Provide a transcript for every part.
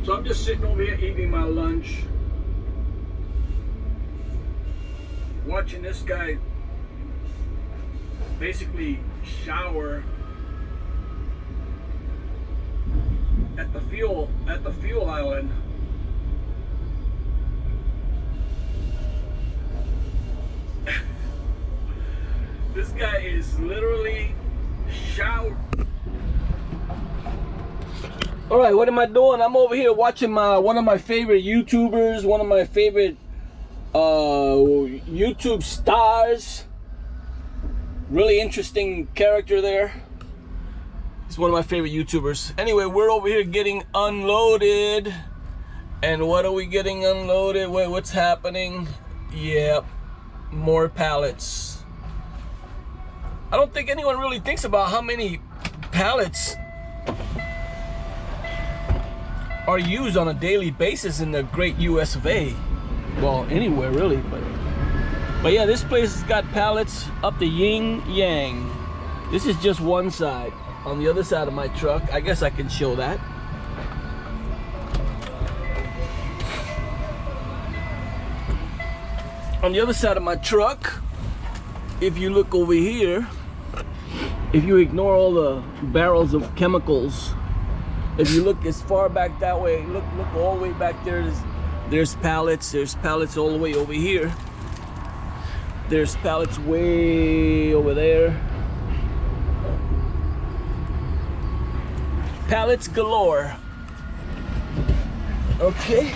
So I'm just sitting over here eating my lunch, watching this guy basically shower at the fuel island. This guy is literally shower. All right, what am I doing? I'm over here watching one of my favorite YouTubers, one of my favorite YouTube stars. Really interesting character there. He's one of my favorite YouTubers. Anyway, we're over here getting unloaded. And what are we getting unloaded? Wait, what's happening? Yep, more pallets. I don't think anyone really thinks about how many pallets are used on a daily basis in the great US of A. Well, anywhere really, but yeah, this place has got pallets up the yin yang. This is just one side. On the other side of my truck, I guess I can show that. On the other side of my truck, if you look over here, if you ignore all the barrels of chemicals, if you look as far back that way, look all the way back there, there's pallets. There's pallets all the way over here. There's pallets way over there. Pallets galore. Okay.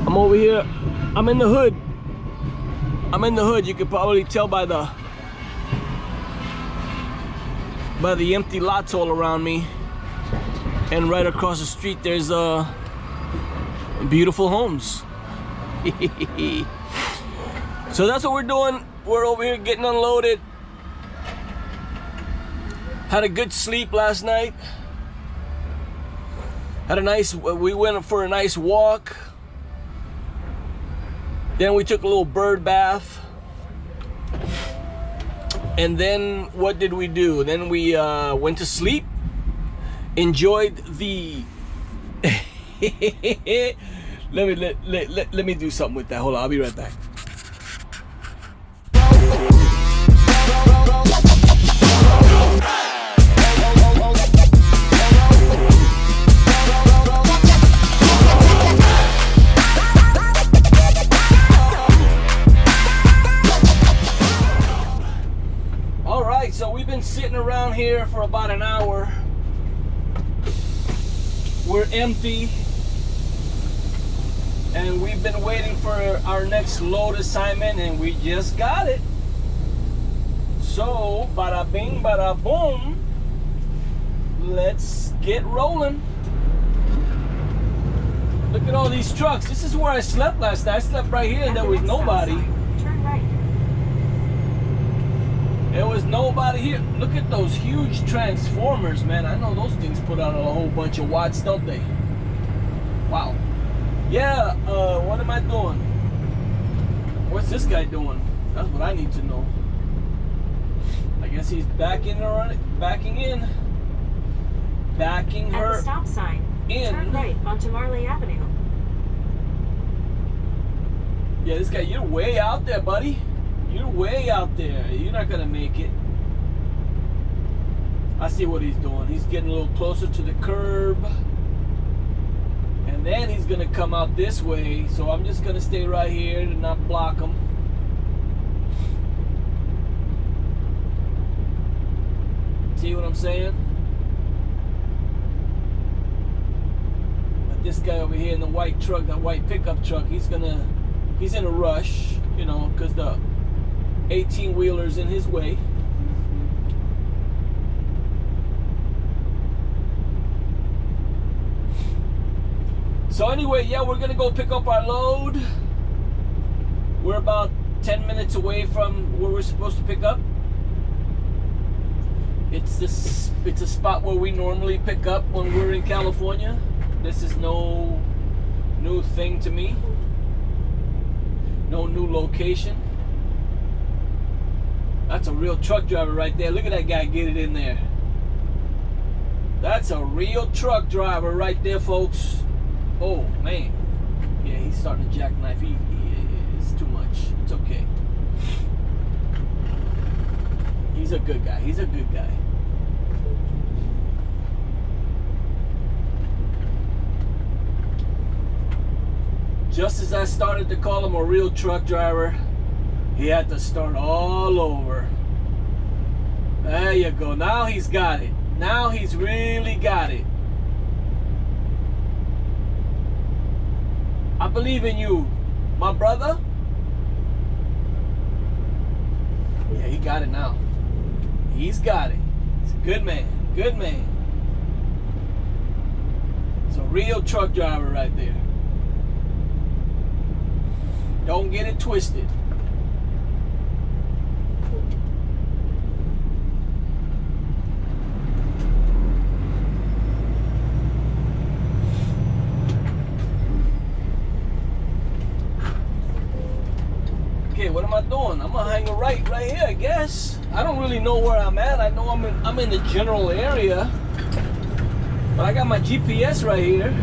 I'm over here. I'm in the hood. I'm in the hood. You can probably tell by the empty lots all around me. And right across the street there's beautiful homes. So that's what we're doing. We're over here getting unloaded. Had a good sleep last night. We went for a nice walk. Then we took a little bird bath. And then what did we do? Then we went to sleep. Enjoyed the let me do something with that. Hold on, I'll be right back. All right, so we've been sitting around here for about an hour. We're empty, and we've been waiting for our next load assignment, and we just got it. So, bada bing, bada boom, let's get rolling. Look at all these trucks. This is where I slept last night. I slept right here, and there was nobody. Turn right. There was nobody here. Look at those huge transformers, man. I know those things put out a whole bunch of watts, don't they? Wow. Yeah, what am I doing? What's this guy doing? That's what I need to know. I guess he's backing her, backing in. Backing her at the stop sign. in. Turn right onto Marley Avenue. Yeah, this guy, you're way out there, buddy. You're way out there. You're not gonna make it. I see what he's doing. He's getting a little closer to the curb. And then he's gonna come out this way. So I'm just gonna stay right here to not block him. See what I'm saying? But this guy over here in the white truck, that white pickup truck, he's in a rush, you know, because the 18-wheeler's in his way. So anyway, yeah, we're gonna go pick up our load. We're about 10 minutes away from where we're supposed to pick up. It's a spot where we normally pick up when we're in California. This is no new thing to me. No new location. That's a real truck driver right there. Look at that guy get it in there. That's a real truck driver right there, folks. Oh, man. Yeah, he's starting to jackknife. He is too much. It's okay. He's a good guy. He's a good guy. Just as I started to call him a real truck driver, he had to start all over. There you go. Now he's got it. Now he's really got it. I believe in you, my brother. Yeah, he got it now. He's got it. He's a good man. Good man. It's a real truck driver right there. Don't get it twisted. Okay, what am I doing? I'm gonna hang a right here, I guess. I don't really know where I'm at. I know I'm in the general area, but I got my GPS right here.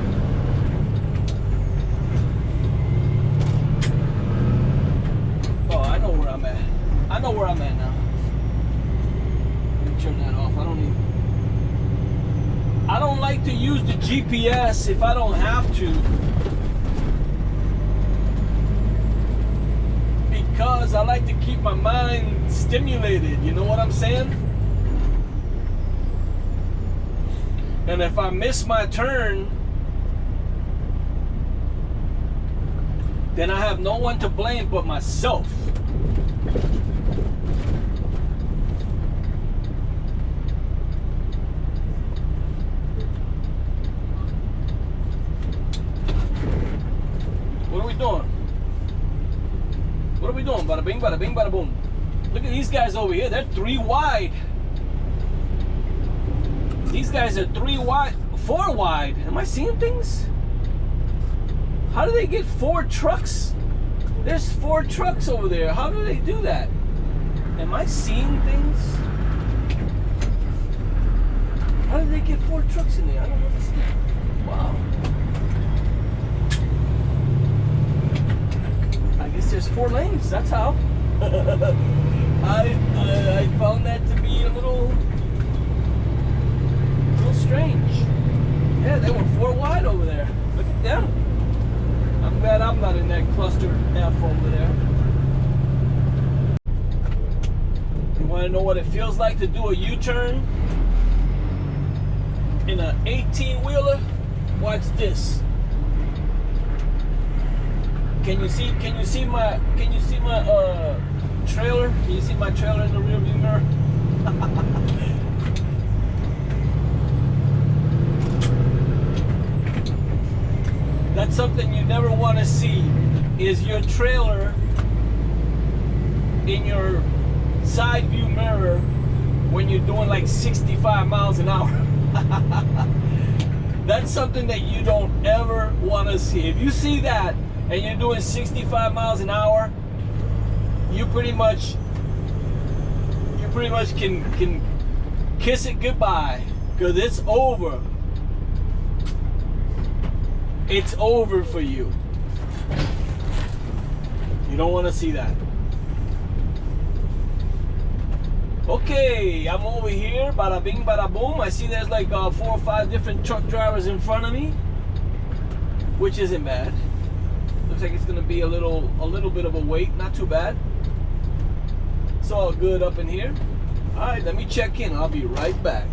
Oh, I know where I'm at. I know where I'm at now. Let me turn that off. I don't like to use the GPS if I don't have to, because I like to keep my mind stimulated, you know what I'm saying? And if I miss my turn, then I have no one to blame but myself. What are we doing? What are we doing? Bada bing, bada bing, bada boom. Look at these guys over here. They're 3 wide. These guys are 3 wide, 4 wide. Am I seeing things? How do they get 4 trucks? There's 4 trucks over there. How do they do that? Am I seeing things? How did they get 4 trucks in there? I don't understand. Wow. I guess there's 4 lanes. That's how. I found that to be a little strange. Yeah, they were 4 wide over there. Look at them. I'm glad I'm not in that cluster F over there. You want to know what it feels like to do a U-turn in an 18-wheeler? Watch this. Can you see my trailer? Can you see my trailer in the rear view mirror? That's something you never want to see, is your trailer in your side view mirror when you're doing like 65 miles an hour. That's something that you don't ever want to see. If you see that and you're doing 65 miles an hour, you pretty much can kiss it goodbye, because it's over. It's over for you. You don't want to see that. Okay, I'm over here. Bada bing, bada boom. I see there's like 4 or 5 different truck drivers in front of me, which isn't bad. Looks like it's gonna be a little bit of a wait. Not too bad. It's all good up in here. All right, let me check in. I'll be right back.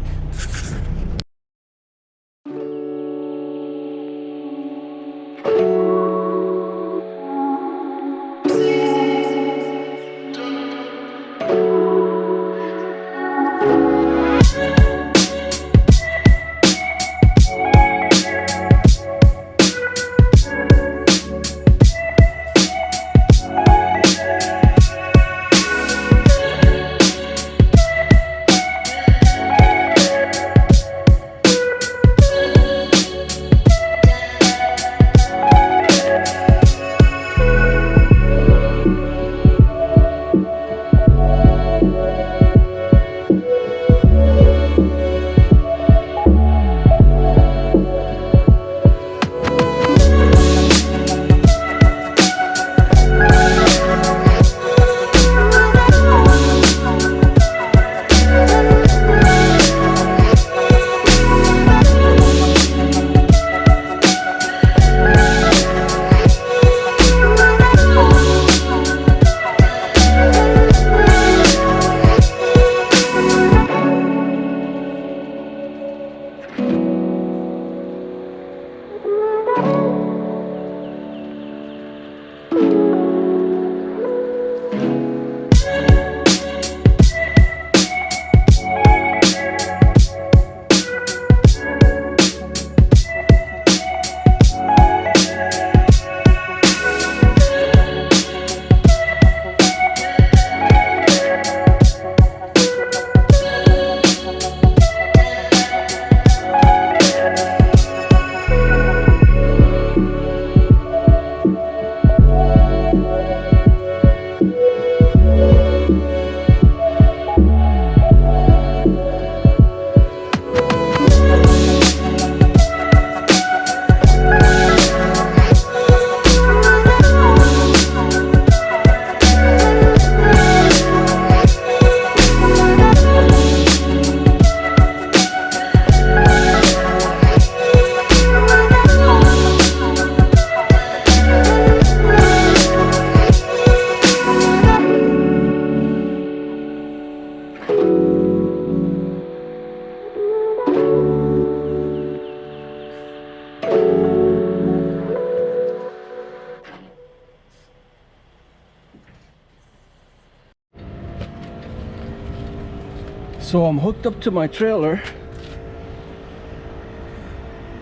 So I'm hooked up to my trailer.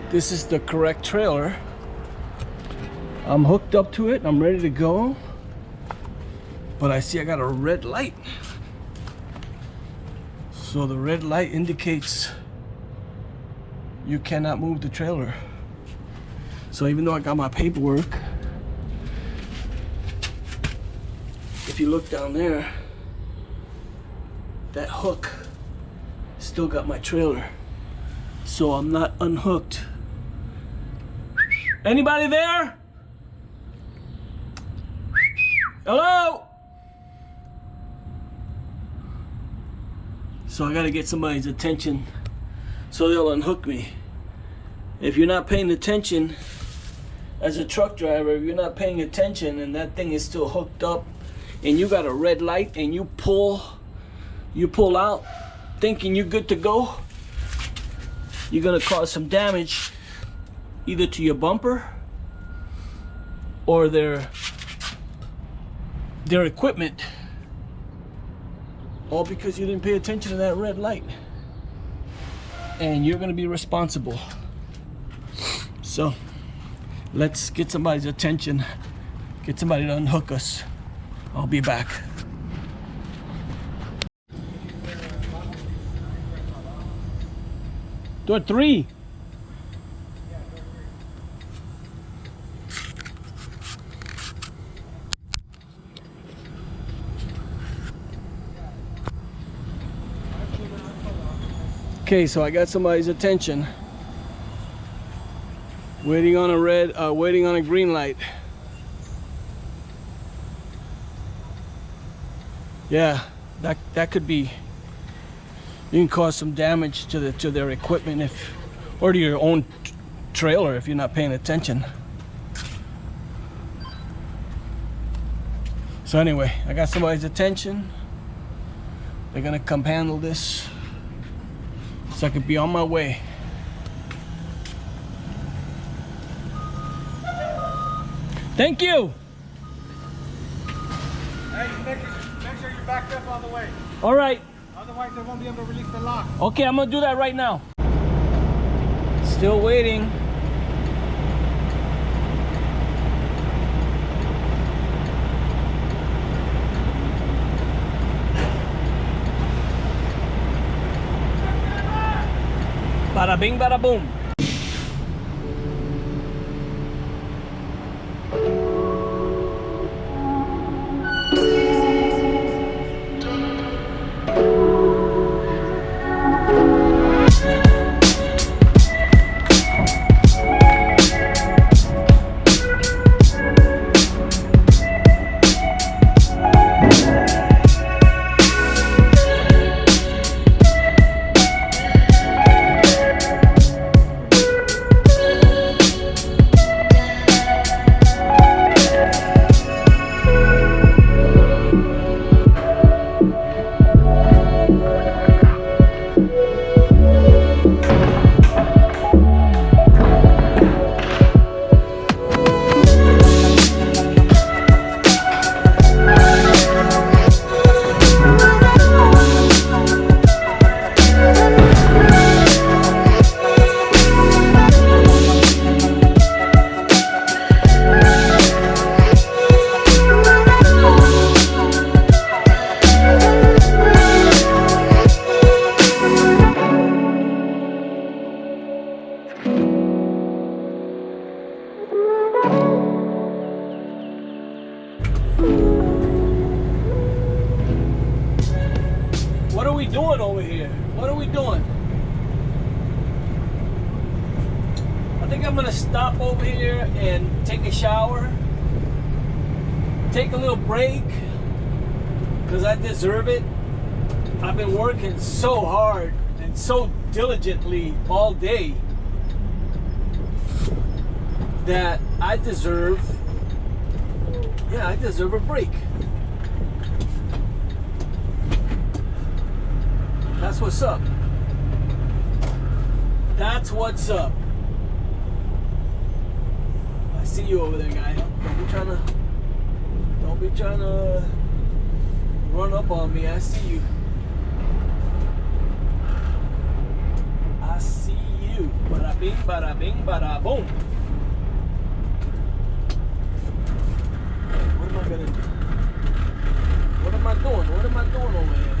This is the correct trailer. I'm hooked up to it. I'm ready to go. But I see I got a red light. So the red light indicates you cannot move the trailer. So even though I got my paperwork, if you look down there, that hook still got my trailer. So I'm not unhooked. Anybody there? Hello? So I gotta get somebody's attention so they'll unhook me. If you're not paying attention as a truck driver, if you're not paying attention and that thing is still hooked up and you got a red light and you pull out thinking you're good to go, you're gonna cause some damage either to your bumper or their equipment, all because you didn't pay attention to that red light, and you're gonna be responsible. So let's get somebody's attention, get somebody to unhook us. I'll be back. Door 3. Okay, so I got somebody's attention. Waiting on a green light. Yeah, that could be. You can cause some damage to their equipment or to your own trailer if you're not paying attention. So anyway, I got somebody's attention. They're gonna come handle this, so I could be on my way. Thank you. Hey, make sure you're backed up all the way. All right. Otherwise, they won't be able to release the lock. Okay, I'm gonna do that right now. Still waiting. Bada bing, bada boom. What are we doing over here? What are we doing? I think I'm gonna stop over here and take a shower, take a little break, because I deserve it. I've been working so hard and so diligently all day that I deserve a break. That's what's up. That's what's up. I see you over there, guy. Don't be trying to run up on me. I see you. you. Bada bing, bada bing, bada boom. What am I gonna do? What am I doing? What am I doing over here?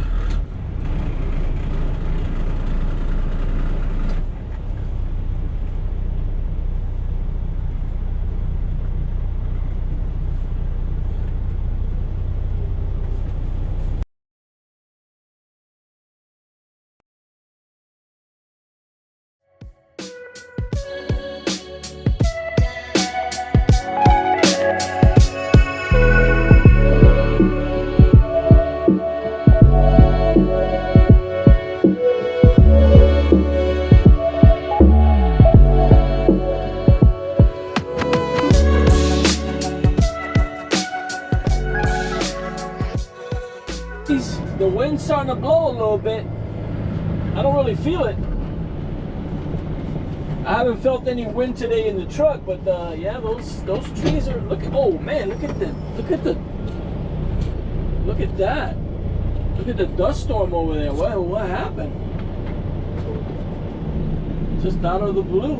The wind's starting to blow a little bit. I don't really feel it. I haven't felt any wind today in the truck, but yeah, those trees are looking. Oh man, look at that. Look at the dust storm over there. What happened? Just out of the blue.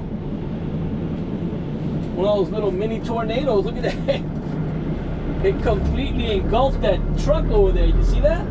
One of those little mini tornadoes. Look at that. It completely engulfed that truck over there. You see that?